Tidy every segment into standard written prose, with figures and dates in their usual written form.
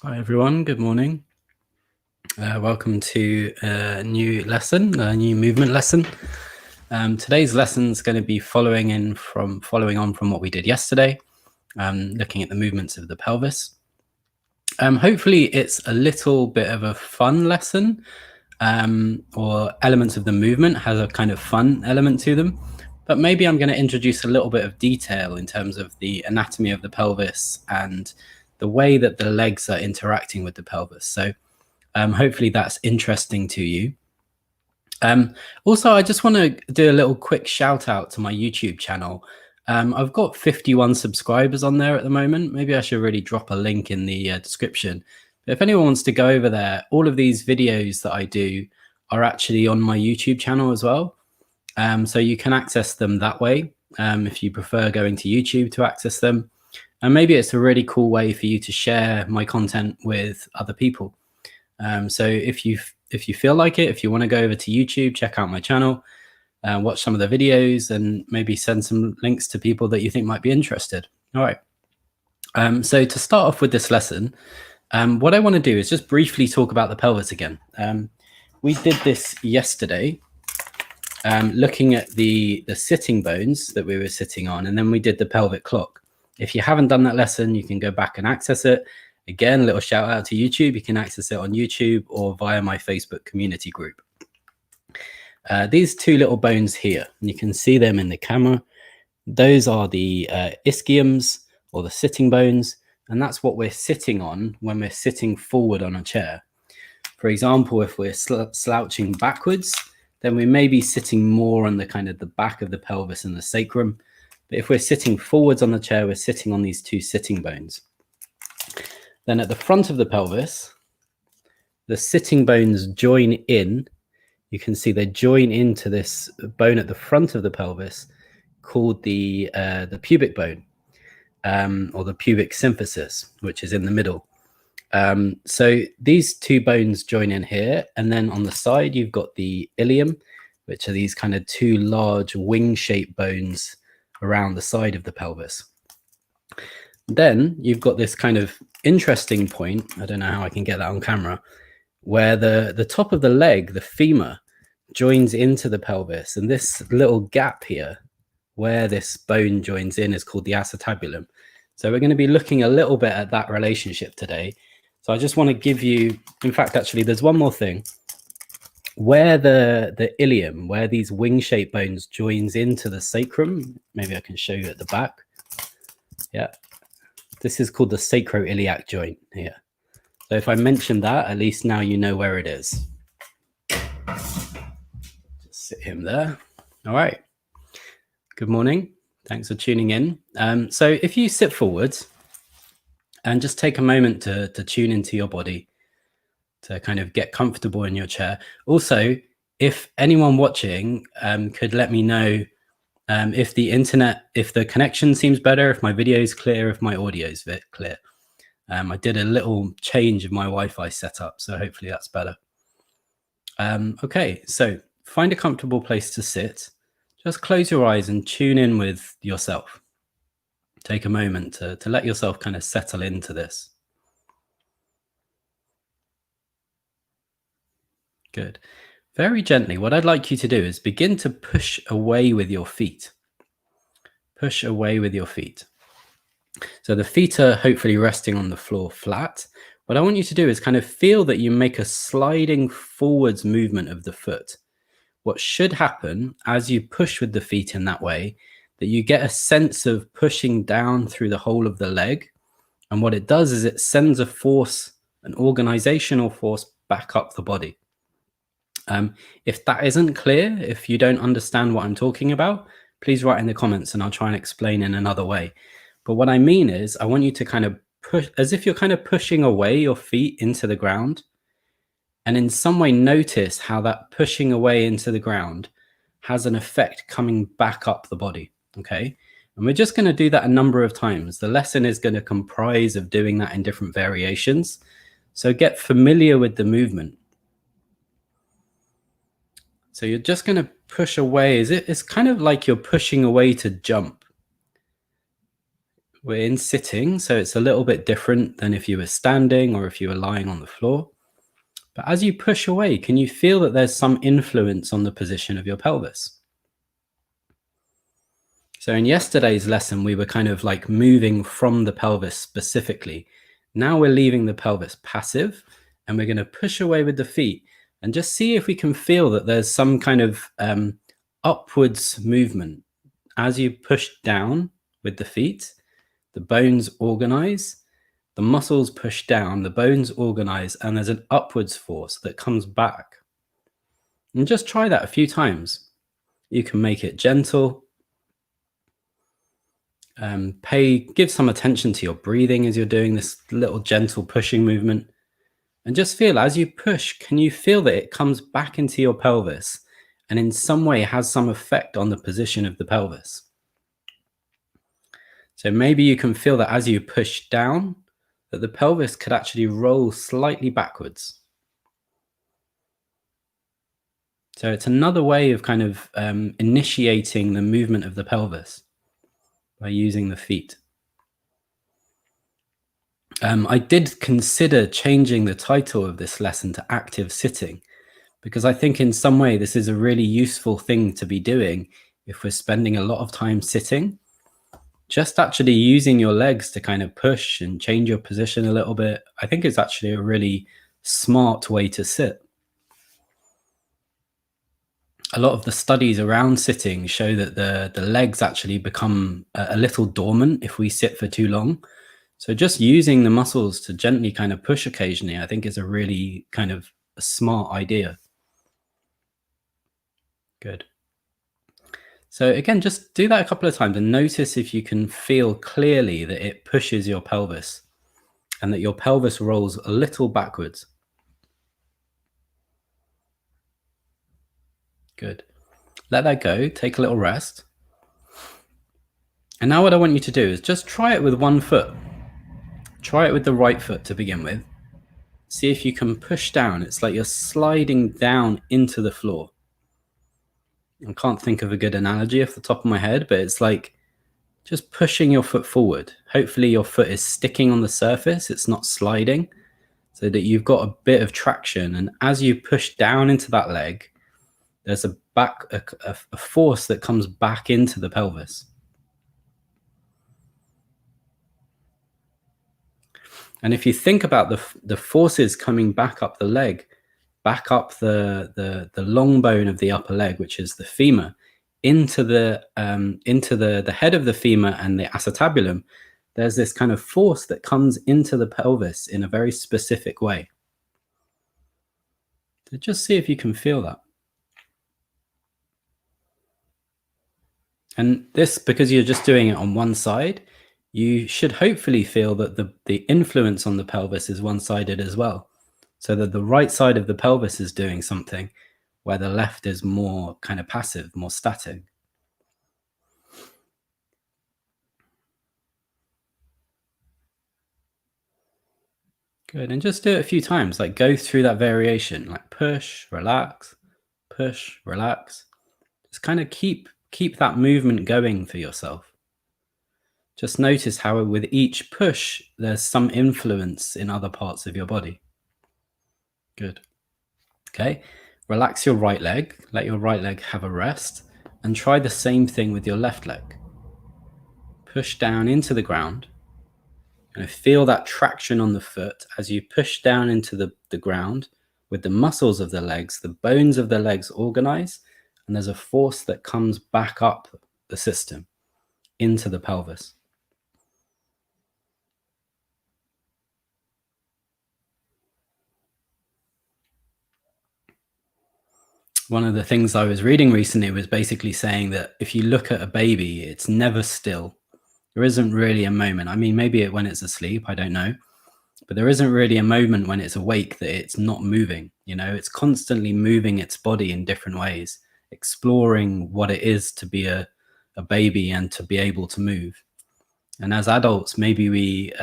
Hi everyone, good morning. Welcome to a new lesson, a new movement lesson. Today's lesson is going to be following on from what we did yesterday, looking at the movements of the pelvis. Hopefully it's a little bit of a fun lesson, or elements of the movement has a kind of fun element to them. But maybe I'm going to introduce a little bit of detail in terms of the anatomy of the pelvis and the way that the legs are interacting with the pelvis. So hopefully that's interesting to you. Also, I just want to do a little quick shout out to my YouTube channel. I've got 51 subscribers on there at the moment. Maybe I should really drop a link in the description. But if anyone wants to go over there, all of these videos that I do are actually on my YouTube channel as well. So you can access them that way if you prefer going to YouTube to access them. And maybe it's a really cool way for you to share my content with other people. So if you feel like it, if you want to go over to YouTube, check out my channel, watch some of the videos, and maybe send some links to people that you think might be interested. All right. So to start off with this lesson, what I want to do is just briefly talk about the pelvis again. We did this yesterday, looking at the sitting bones that we were sitting on, and then we did the pelvic clock. If you haven't done that lesson, you can go back and access it. Again, a little shout out to YouTube. You can access it on YouTube or via my Facebook community group. These two little bones here, and you can see them in the camera. Those are the ischiums, or the sitting bones, and that's what we're sitting on when we're sitting forward on a chair. For example, if we're slouching backwards, then we may be sitting more on the kind of the back of the pelvis and the sacrum. But if we're sitting forwards on the chair, we're sitting on these two sitting bones. Then at the front of the pelvis, the sitting bones join in. You can see they join into this bone at the front of the pelvis called the pubic bone, or the pubic symphysis, which is in the middle. So these two bones join in here, and then on the side you've got the ilium, which are these kind of two large wing-shaped bones around the side of the pelvis. Then you've got this kind of interesting point, I don't know how I can get that on camera, where the top of the leg, the femur, joins into the pelvis, and this little gap here where this bone joins in is called the acetabulum. So we're going to be looking a little bit at that relationship today. So I just want to give you, in fact, actually, there's one more thing. Where the ilium, where these wing-shaped bones joins into the sacrum, maybe I can show you at the back. Yeah, this is called the sacroiliac joint here. So if I mention that, at least now you know where it is. Just sit him there. All right. Good morning. Thanks for tuning in. So if you sit forwards and just take a moment to tune into your body, to kind of get comfortable in your chair. Also, if anyone watching could let me know if the connection seems better, if my video is clear, if my audio is clear. I did a little change of my Wi-Fi setup, so hopefully that's better. Okay, so find a comfortable place to sit. Just close your eyes and tune in with yourself. Take a moment to let yourself kind of settle into this. Good. Very gently, what I'd like you to do is begin to push away with your feet. Push away with your feet. So the feet are hopefully resting on the floor flat. What I want you to do is kind of feel that you make a sliding forwards movement of the foot. What should happen as you push with the feet in that way, that you get a sense of pushing down through the whole of the leg. And what it does is it sends a force, an organizational force, back up the body. If that isn't clear, if you don't understand what I'm talking about, please write in the comments and I'll try and explain in another way. But what I mean is I want you to kind of push, as if you're kind of pushing away your feet into the ground, and in some way notice how that pushing away into the ground has an effect coming back up the body, okay? And we're just going to do that a number of times. The lesson is going to comprise of doing that in different variations. So get familiar with the movement. So you're just going to push away. It's kind of like you're pushing away to jump. We're in sitting, so it's a little bit different than if you were standing or if you were lying on the floor. But as you push away, can you feel that there's some influence on the position of your pelvis? So in yesterday's lesson, we were kind of like moving from the pelvis specifically. Now we're leaving the pelvis passive, and we're going to push away with the feet and just see if we can feel that there's some kind of upwards movement. As you push down with the feet, the bones organize, the muscles push down, the bones organize, and there's an upwards force that comes back. And just try that a few times. You can make it gentle. Give some attention to your breathing as you're doing this little gentle pushing movement. And just feel as you push, can you feel that it comes back into your pelvis and in some way has some effect on the position of the pelvis? So maybe you can feel that as you push down, that the pelvis could actually roll slightly backwards. So it's another way of kind of initiating the movement of the pelvis by using the feet. I did consider changing the title of this lesson to active sitting, because I think in some way this is a really useful thing to be doing if we're spending a lot of time sitting. Just actually using your legs to kind of push and change your position a little bit, I think it's actually a really smart way to sit. A lot of the studies around sitting show that the legs actually become a little dormant if we sit for too long. So just using the muscles to gently kind of push occasionally, I think is a really kind of a smart idea. Good. So again, just do that a couple of times and notice if you can feel clearly that it pushes your pelvis and that your pelvis rolls a little backwards. Good. Let that go. Take a little rest. And now what I want you to do is just try it with one foot. Try it with the right foot to begin with. See if you can push down. It's like you're sliding down into the floor. I can't think of a good analogy off the top of my head, but it's like just pushing your foot forward. Hopefully your foot is sticking on the surface. It's not sliding, so that you've got a bit of traction. And as you push down into that leg, there's a force that comes back into the pelvis. And if you think about the forces coming back up the leg, back up the long bone of the upper leg, which is the femur, into the head of the femur and the acetabulum, there's this kind of force that comes into the pelvis in a very specific way. So just see if you can feel that. And this, because you're just doing it on one side, you should hopefully feel that the influence on the pelvis is one-sided as well. So that the right side of the pelvis is doing something where the left is more kind of passive, more static. Good. And just do it a few times, like go through that variation, like push, relax, push, relax. Just kind of keep that movement going for yourself. Just notice how with each push, there's some influence in other parts of your body. Good. Okay. Relax your right leg. Let your right leg have a rest. And try the same thing with your left leg. Push down into the ground. And feel that traction on the foot as you push down into the ground with the muscles of the legs. The bones of the legs organize. And there's a force that comes back up the system into the pelvis. One of the things I was reading recently was basically saying that if you look at a baby, it's never still. There isn't really a moment. I mean, maybe when it's asleep, I don't know. But there isn't really a moment when it's awake that it's not moving. You know, it's constantly moving its body in different ways, exploring what it is to be a baby and to be able to move. And as adults, maybe we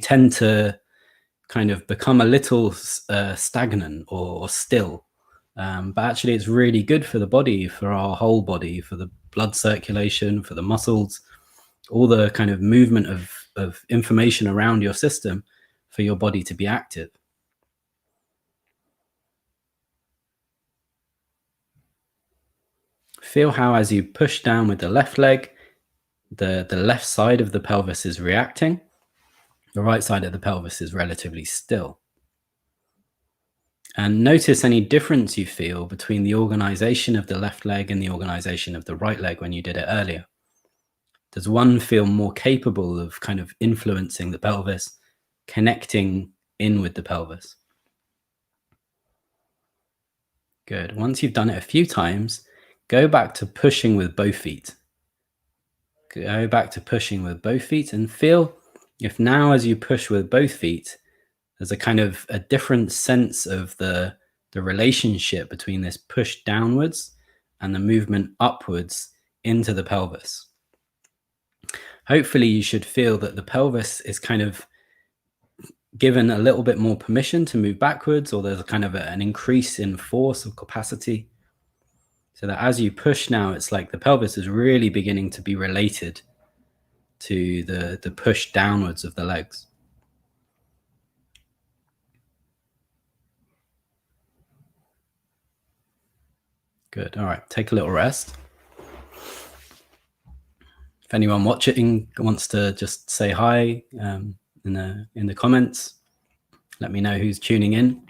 tend to kind of become a little stagnant or still. But actually, it's really good for the body, for our whole body, for the blood circulation, for the muscles. all the kind of movement of information around your system for your body to be active. Feel how as you push down with the left leg, the left side of the pelvis is reacting. The right side of the pelvis is relatively still. And notice any difference you feel between the organization of the left leg and the organization of the right leg when you did it earlier. Does one feel more capable of kind of influencing the pelvis, connecting in with the pelvis? Good. Once you've done it a few times, go back to pushing with both feet. Go back to pushing with both feet and feel if now as you push with both feet, there's a kind of a different sense of the relationship between this push downwards and the movement upwards into the pelvis. Hopefully you should feel that the pelvis is kind of given a little bit more permission to move backwards, or there's kind of an increase in force or capacity. So that as you push now, it's like the pelvis is really beginning to be related to the push downwards of the legs. Good. All right. Take a little rest. If anyone watching wants to just say hi in the comments, let me know who's tuning in.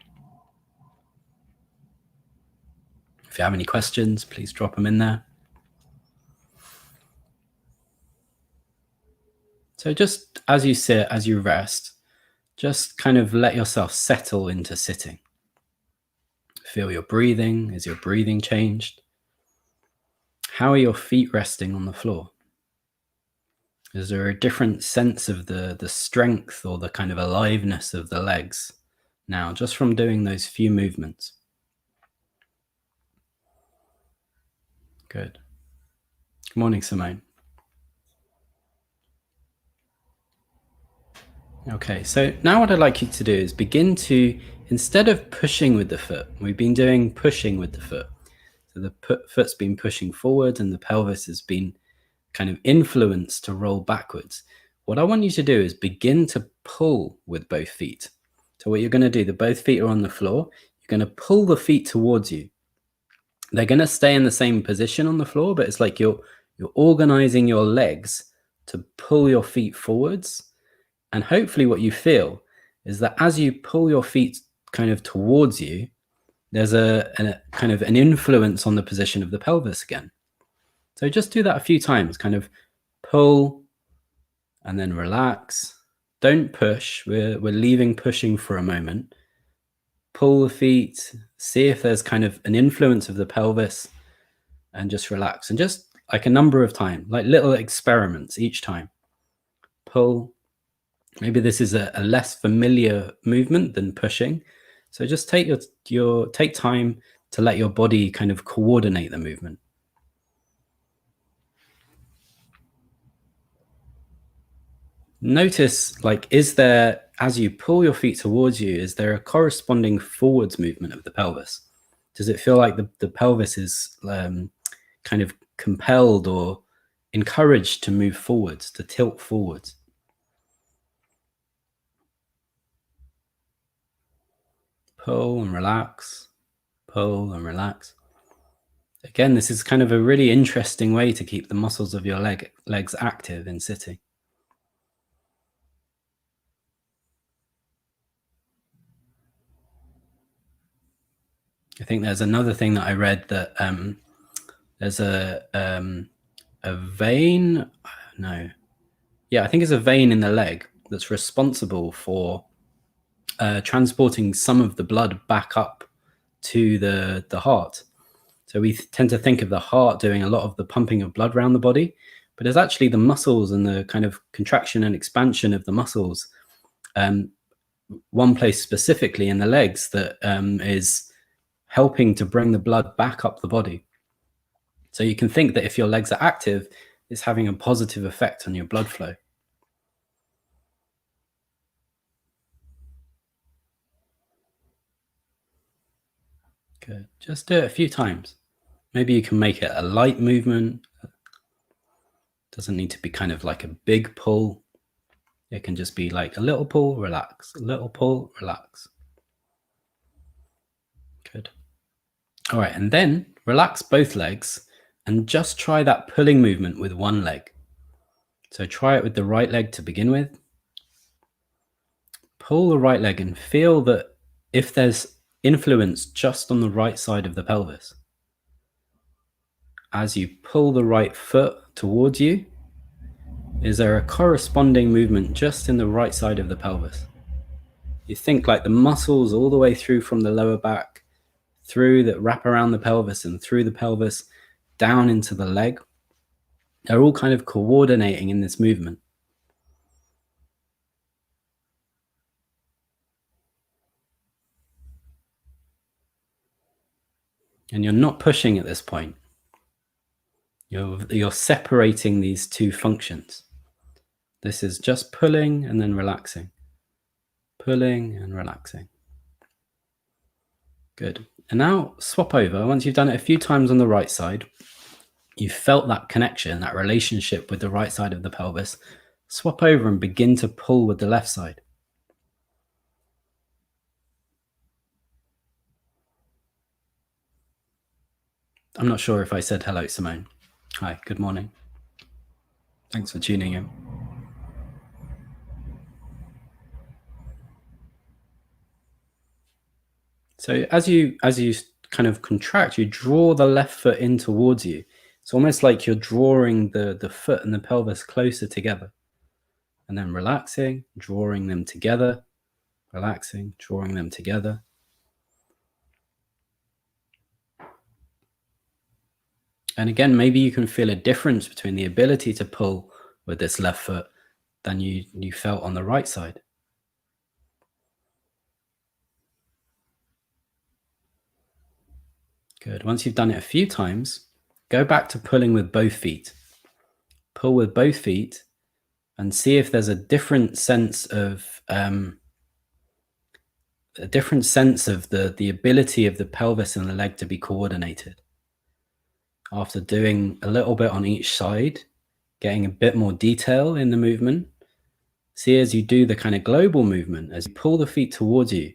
If you have any questions, please drop them in there. So just as you sit, as you rest, just kind of let yourself settle into sitting. Feel your breathing. Is your breathing changed? How are your feet resting on the floor? Is there a different sense of the strength or the kind of aliveness of the legs now, just from doing those few movements? Good. Good morning, Simone. Okay, so now what I'd like you to do is begin to, instead of pushing with the foot, we've been doing pushing with the foot. So the foot's been pushing forward and the pelvis has been kind of influenced to roll backwards. What I want you to do is begin to pull with both feet. So what you're going to do, both feet are on the floor. You're going to pull the feet towards you. They're going to stay in the same position on the floor, but it's like you're organizing your legs to pull your feet forwards. And hopefully what you feel is that as you pull your feet kind of towards you, there's a kind of an influence on the position of the pelvis again. So just do that a few times, kind of pull and then relax. Don't push. We're leaving pushing for a moment. Pull the feet, see if there's kind of an influence of the pelvis, and just relax. And just like a number of times, like little experiments each time. Pull. Maybe this is a less familiar movement than pushing. So just take take time to let your body kind of coordinate the movement. Notice, like, is there, as you pull your feet towards you, is there a corresponding forwards movement of the pelvis? Does it feel like the pelvis is kind of compelled or encouraged to move forwards, to tilt forwards? Pull and relax, pull and relax. Again, this is kind of a really interesting way to keep the muscles of your legs active in sitting. I think there's another thing that I read that there's a vein. No, yeah, I think it's a vein in the leg that's responsible for transporting some of the blood back up to the heart. So we tend to think of the heart doing a lot of the pumping of blood around the body, but it's actually the muscles and the kind of contraction and expansion of the muscles. One place specifically in the legs that is helping to bring the blood back up the body. So you can think that if your legs are active, it's having a positive effect on your blood flow. Good. Just do it a few times. Maybe you can make it a light movement. Doesn't need to be kind of like a big pull. It can just be like a little pull, relax, a little pull, relax. Good. All right, and then relax both legs and just try that pulling movement with one leg. So try it with the right leg to begin with. Pull the right leg and feel that if there's influence just on the right side of the pelvis. As you pull the right foot towards you, is there a corresponding movement just in the right side of the pelvis? You think like the muscles all the way through from the lower back, through that wrap around the pelvis and through the pelvis down into the leg. They're all kind of coordinating in this movement. And you're not pushing at this point. You're separating these two functions. This is just pulling and then relaxing. Pulling and relaxing. Good. And now swap over. Once you've done it a few times on the right side, you've felt that connection, that relationship with the right side of the pelvis. Swap over and begin to pull with the left side. I'm not sure if I said hello, Simone. Hi, good morning. Thanks for tuning in. So as you kind of contract, you draw the left foot in towards you. It's almost like you're drawing the foot and the pelvis closer together. And then relaxing, drawing them together, relaxing, drawing them together. And again, maybe you can feel a difference between the ability to pull with this left foot than you felt on the right side. Good. Once you've done it a few times, go back to pulling with both feet. Pull with both feet and see if there's a different sense of the ability of the pelvis and the leg to be coordinated. After doing a little bit on each side, getting a bit more detail in the movement, see as you do the kind of global movement, as you pull the feet towards you,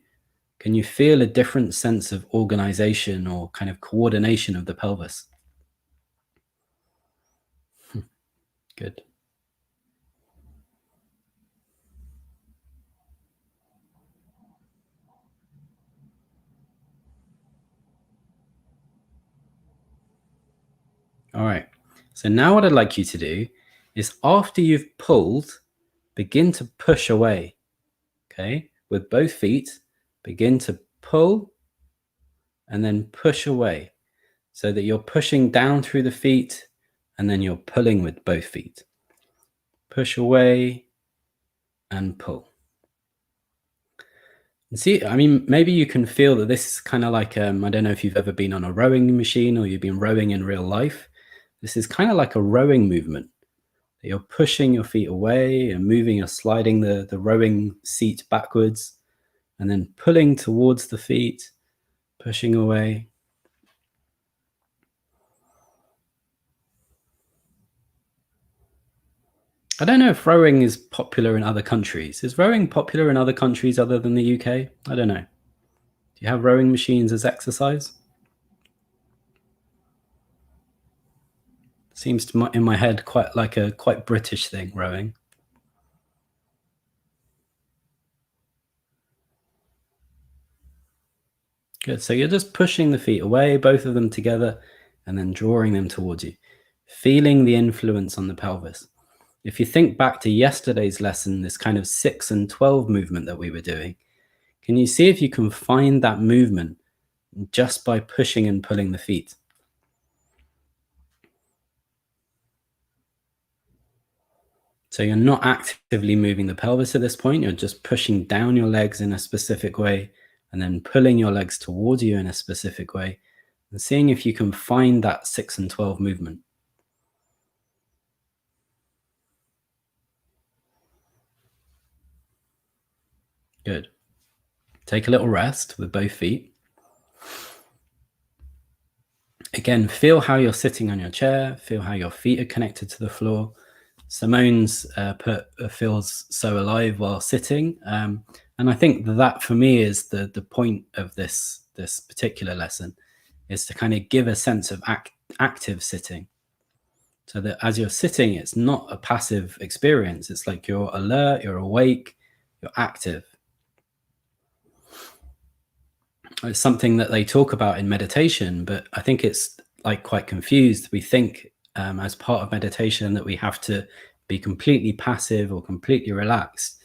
can you feel a different sense of organization or kind of coordination of the pelvis? Good. All right. So now what I'd like you to do is after you've pulled, begin to push away. Okay. With both feet, begin to pull and then push away so that you're pushing down through the feet and then you're pulling with both feet. Push away and pull. And see, I mean, maybe you can feel that this is kind of like, I don't know if you've ever been on a rowing machine or you've been rowing in real life. This is kind of like a rowing movement. You're pushing your feet away and moving or sliding the rowing seat backwards and then pulling towards the feet, pushing away. I don't know if rowing is popular in other countries. Is rowing popular in other countries other than the UK? I don't know. Do you have rowing machines as exercise? Seems to in my head quite like a quite British thing, rowing. Good. So you're just pushing the feet away, both of them together, and then drawing them towards you, feeling the influence on the pelvis. If you think back to yesterday's lesson, this kind of 6 and 12 movement that we were doing, can you see if you can find that movement just by pushing and pulling the feet? So you're not actively moving the pelvis at this point. You're just pushing down your legs in a specific way and then pulling your legs towards you in a specific way and seeing if you can find that 6 and 12 movement. Good. Take a little rest with both feet. Again, feel how you're sitting on your chair. Feel how your feet are connected to the floor. Simone's feels so alive while sitting, and I think that for me is the point of this particular lesson, is to kind of give a sense of active sitting, so that as you're sitting, it's not a passive experience. It's like you're alert, you're awake, you're active. It's something that they talk about in meditation, but I think it's like quite confused. We think as part of meditation that we have to be completely passive or completely relaxed.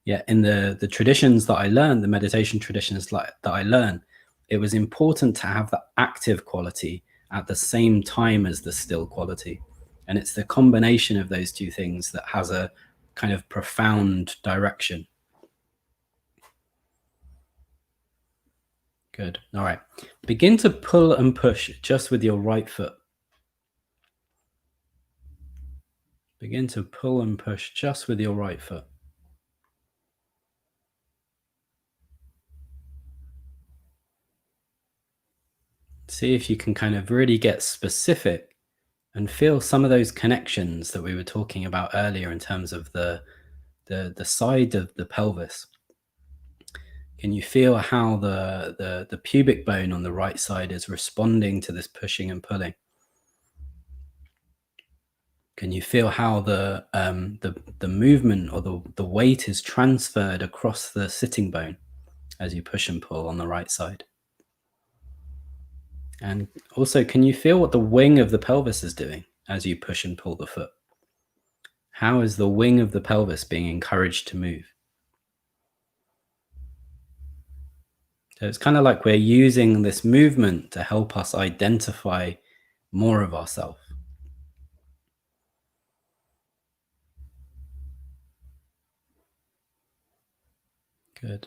Yet in the traditions that I learned, the meditation traditions that I learned, it was important to have the active quality at the same time as the still quality. And it's the combination of those two things that has a kind of profound direction. Good. All right. Begin to pull and push just with your right foot. Begin to pull and push just with your right foot. See if you can kind of really get specific and feel some of those connections that we were talking about earlier in terms of the side of the pelvis. Can you feel how the pubic bone on the right side is responding to this pushing and pulling? Can you feel how the movement or the weight is transferred across the sitting bone as you push and pull on the right side? And also, can you feel what the wing of the pelvis is doing as you push and pull the foot? How is the wing of the pelvis being encouraged to move? So it's kind of like we're using this movement to help us identify more of ourselves. Good.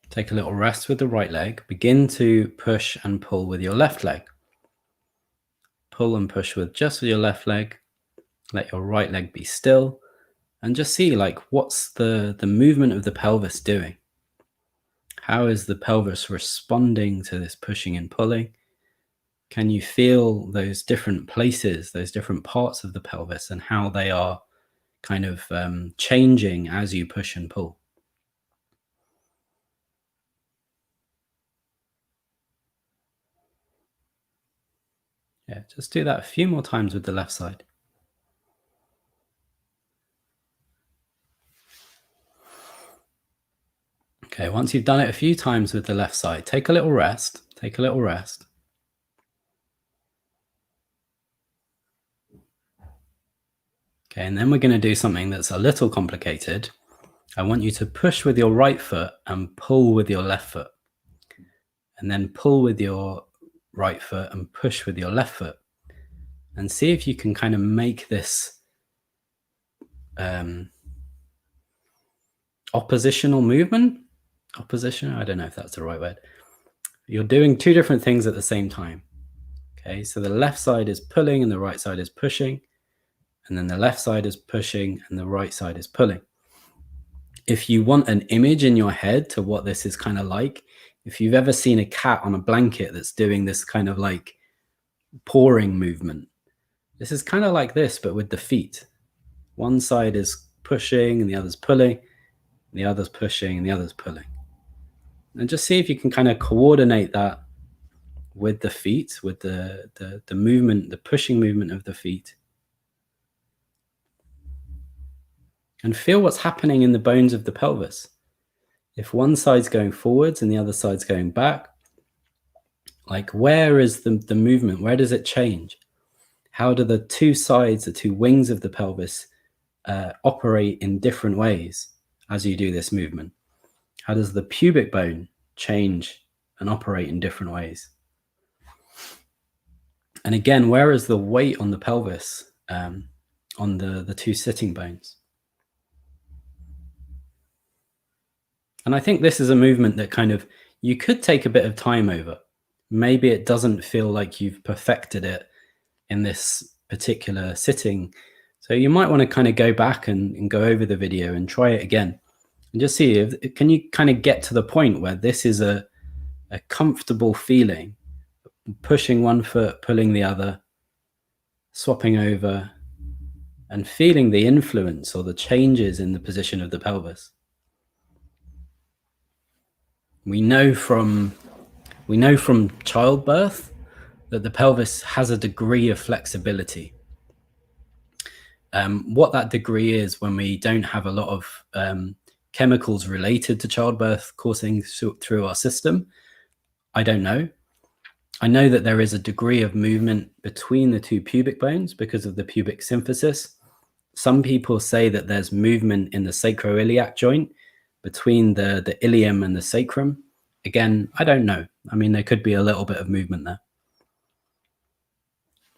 Take a little rest with the right leg. Begin to push and pull with your left leg. Pull and push with just with your left leg. Let your right leg be still. And just see, like, what's the movement of the pelvis doing? How is the pelvis responding to this pushing and pulling? Can you feel those different places, those different parts of the pelvis, and how they are kind of changing as you push and pull? Yeah, just do that a few more times with the left side. Okay, once you've done it a few times with the left side, take a little rest. Take a little rest. Okay, and then we're going to do something that's a little complicated. I want you to push with your right foot and pull with your left foot. And then pull with your right foot and push with your left foot. And see if you can kind of make this oppositional movement. Opposition, I don't know if that's the right word. You're doing two different things at the same time. Okay, so the left side is pulling and the right side is pushing. And then the left side is pushing and the right side is pulling. If you want an image in your head to what this is kind of like, if you've ever seen a cat on a blanket that's doing this kind of like pawing movement, this is kind of like this, but with the feet. One side is pushing and the other's pulling, the other's pushing and the other's pulling. And just see if you can kind of coordinate that with the feet, with the movement, the pushing movement of the feet. And feel what's happening in the bones of the pelvis. If one side's going forwards and the other side's going back, like where is the movement? Where does it change? How do the two sides, the two wings of the pelvis operate in different ways as you do this movement? How does the pubic bone change and operate in different ways? And again, where is the weight on the pelvis, on the two sitting bones? And I think this is a movement that kind of, you could take a bit of time over. Maybe it doesn't feel like you've perfected it in this particular sitting. So you might want to kind of go back and go over the video and try it again. And just see, can you kind of get to the point where this is a comfortable feeling, pushing one foot, pulling the other, swapping over, and feeling the influence or the changes in the position of the pelvis. We know from childbirth that the pelvis has a degree of flexibility. What that degree is when we don't have a lot of chemicals related to childbirth coursing through our system, I don't know. I know that there is a degree of movement between the two pubic bones because of the pubic symphysis. Some people say that there's movement in the sacroiliac joint between the ilium and the sacrum. Again, I don't know. I mean, there could be a little bit of movement there.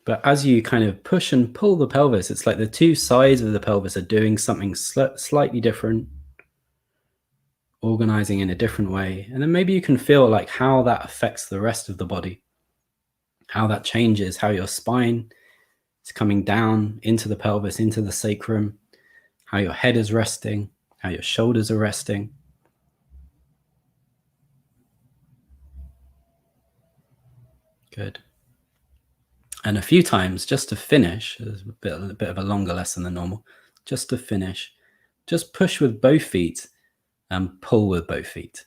But as you kind of push and pull the pelvis, it's like the two sides of the pelvis are doing something slightly different, organizing in a different way. And then maybe you can feel like how that affects the rest of the body, how that changes, how your spine is coming down into the pelvis, into the sacrum, how your head is resting, how your shoulders are resting. Good. And a few times, just to finish, there's a bit of a longer lesson than normal, just to finish, just push with both feet and pull with both feet.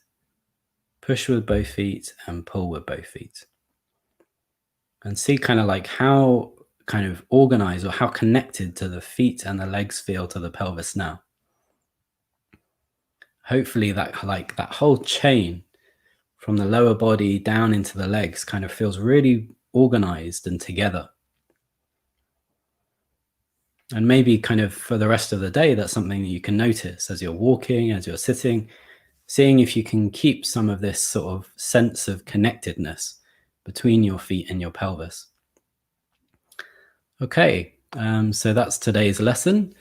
Push with both feet and pull with both feet. And see kind of like how kind of organized or how connected to the feet and the legs feel to the pelvis now. Hopefully that whole chain from the lower body down into the legs kind of feels really organized and together. And maybe kind of for the rest of the day, that's something that you can notice as you're walking, as you're sitting, seeing if you can keep some of this sort of sense of connectedness between your feet and your pelvis. Okay, so that's today's lesson.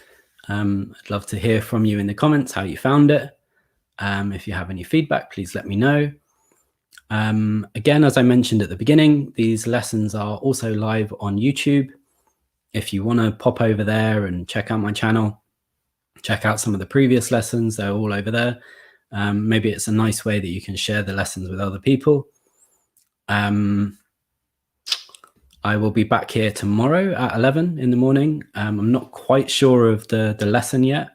I'd love to hear from you in the comments how you found it. If you have any feedback, please let me know. Again, as I mentioned at the beginning, these lessons are also live on YouTube. If you want to pop over there and check out my channel, check out some of the previous lessons, they're all over there. Maybe it's a nice way that you can share the lessons with other people. I will be back here tomorrow at 11 in the morning. I'm not quite sure of the lesson yet,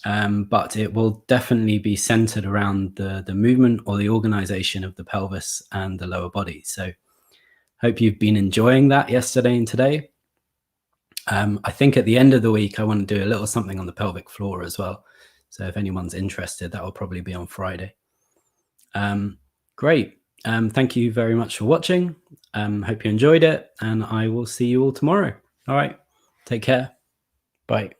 but it will definitely be centered around the movement or the organization of the pelvis and the lower body. So hope you've been enjoying that yesterday and today. I think at the end of the week, I want to do a little something on the pelvic floor as well. So if anyone's interested, that will probably be on Friday. Great. Thank you very much for watching. Hope you enjoyed it, and I will see you all tomorrow. All right. Take care. Bye.